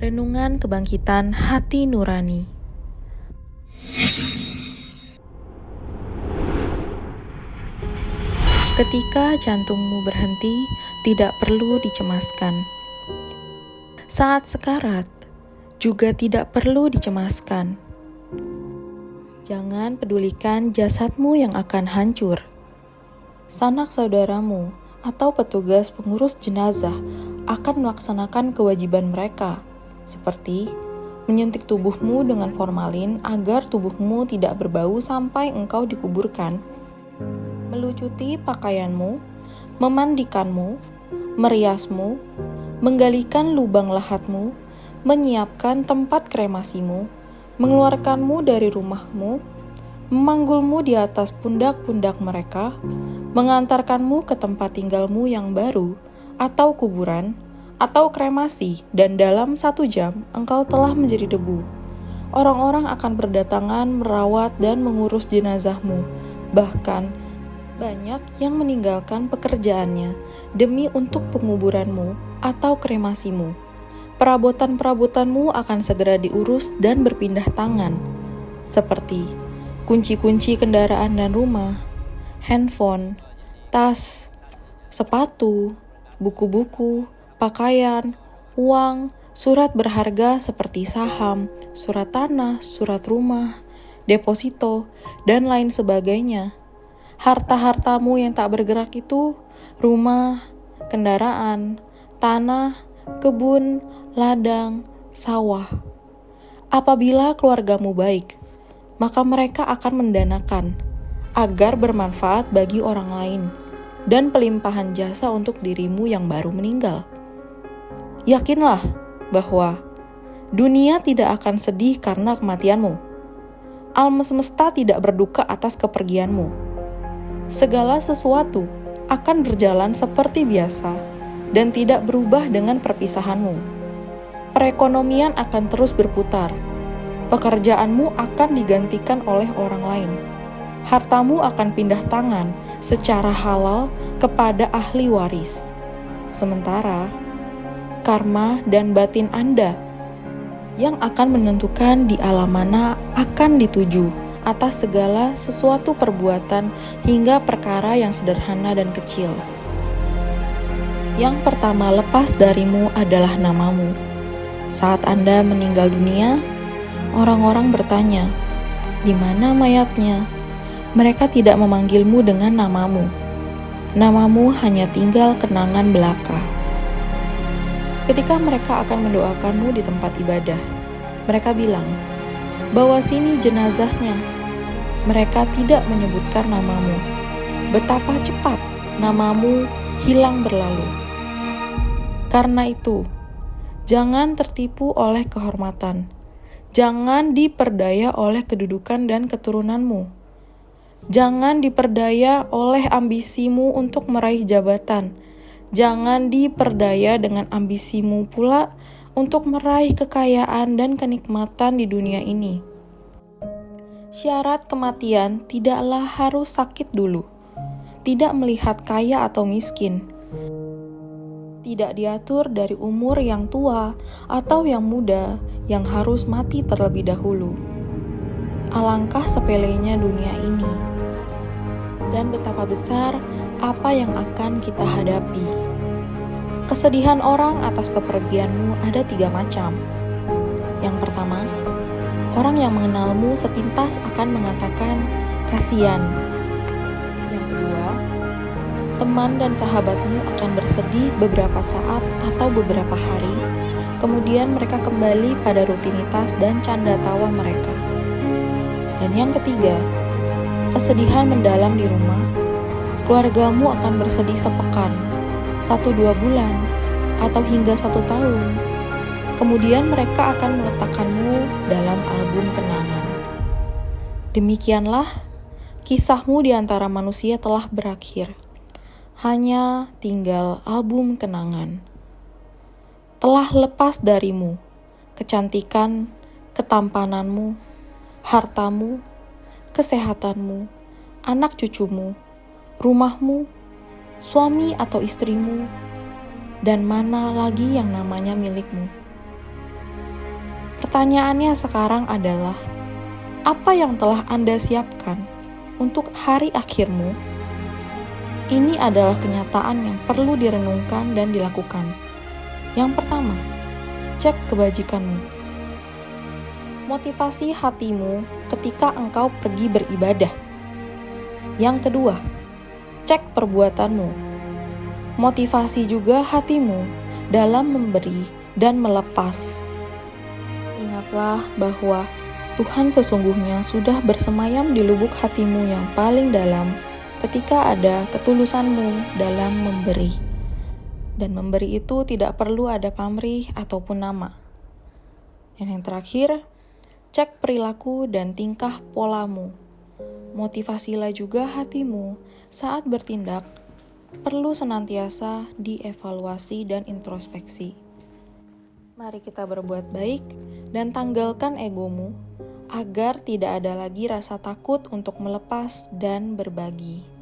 Renungan Kebangkitan Hati Nurani. Ketika jantungmu berhenti, tidak perlu dicemaskan. Saat sekarat, juga tidak perlu dicemaskan. Jangan pedulikan jasadmu yang akan hancur. Sanak saudaramu atau petugas pengurus jenazah akan melaksanakan kewajiban mereka, seperti menyuntik tubuhmu dengan formalin agar tubuhmu tidak berbau sampai engkau dikuburkan, melucuti pakaianmu, memandikanmu, meriasmu, menggalikan lubang lahatmu, menyiapkan tempat kremasimu, mengeluarkanmu dari rumahmu, memanggulmu di atas pundak-pundak mereka, mengantarkanmu ke tempat tinggalmu yang baru, atau kuburan, atau kremasi, dan dalam 1 jam engkau telah menjadi debu. Orang-orang akan berdatangan merawat dan mengurus jenazahmu, bahkan banyak yang meninggalkan pekerjaannya demi untuk penguburanmu atau kremasimu. Perabotan-perabotanmu akan segera diurus dan berpindah tangan, seperti kunci-kunci kendaraan dan rumah, handphone, tas, sepatu, buku-buku, pakaian, uang, surat berharga seperti saham, surat tanah, surat rumah, deposito, dan lain sebagainya. Harta-hartamu yang tak bergerak itu, rumah, kendaraan, tanah, kebun, ladang, sawah. Apabila keluargamu baik, maka mereka akan mendanakan agar bermanfaat bagi orang lain dan pelimpahan jasa untuk dirimu yang baru meninggal. Yakinlah bahwa dunia tidak akan sedih karena kematianmu. Alam semesta tidak berduka atas kepergianmu. Segala sesuatu akan berjalan seperti biasa dan tidak berubah dengan perpisahanmu. Perekonomian akan terus berputar. Pekerjaanmu akan digantikan oleh orang lain. Hartamu akan pindah tangan secara halal kepada ahli waris. Sementara karma dan batin Anda yang akan menentukan di alam mana akan dituju atas segala sesuatu perbuatan hingga perkara yang sederhana dan kecil. Yang pertama lepas darimu adalah namamu. Saat Anda meninggal dunia, orang-orang bertanya, "Di mana mayatnya?" Mereka tidak memanggilmu dengan namamu. Namamu hanya tinggal kenangan belaka. Ketika mereka akan mendoakanmu di tempat ibadah, mereka bilang, "Bawa sini jenazahnya." Mereka tidak menyebutkan namamu. Betapa cepat namamu hilang berlalu. Karena itu, jangan tertipu oleh kehormatan. Jangan diperdaya oleh kedudukan dan keturunanmu. Jangan diperdaya oleh ambisimu untuk meraih jabatan. Jangan diperdaya dengan ambisimu pula untuk meraih kekayaan dan kenikmatan di dunia ini. Syarat kematian tidaklah harus sakit dulu, tidak melihat kaya atau miskin, tidak diatur dari umur yang tua atau yang muda yang harus mati terlebih dahulu. Alangkah sepelenya dunia ini, dan betapa besar apa yang akan kita hadapi. Kesedihan orang atas kepergianmu ada 3 macam. Yang pertama, orang yang mengenalmu sepintas akan mengatakan kasihan. Yang kedua, teman dan sahabatmu akan bersedih beberapa saat atau beberapa hari, kemudian mereka kembali pada rutinitas dan canda tawa mereka. Dan yang ketiga, kesedihan mendalam di rumah. Keluargamu akan bersedih sepekan, 1-2 bulan, atau hingga 1 tahun. Kemudian mereka akan meletakkanmu dalam album kenangan. Demikianlah kisahmu di antara manusia telah berakhir. Hanya tinggal album kenangan. Telah lepas darimu kecantikan, ketampananmu, hartamu, kesehatanmu, anak cucumu, rumahmu, suami atau istrimu, dan mana lagi yang namanya milikmu. Pertanyaannya sekarang adalah, apa yang telah Anda siapkan untuk hari akhirmu? Ini adalah kenyataan yang perlu direnungkan dan dilakukan. Yang pertama, cek kebajikanmu. Motivasi hatimu ketika engkau pergi beribadah. Yang kedua, cek perbuatanmu. Motivasi juga hatimu dalam memberi dan melepas. Ingatlah bahwa Tuhan sesungguhnya sudah bersemayam di lubuk hatimu yang paling dalam ketika ada ketulusanmu dalam memberi. Dan memberi itu tidak perlu ada pamrih ataupun nama. Dan yang terakhir, cek perilaku dan tingkah polamu. Motivasilah juga hatimu saat bertindak perlu senantiasa dievaluasi dan introspeksi. Mari kita berbuat baik dan tanggalkan egomu agar tidak ada lagi rasa takut untuk melepas dan berbagi.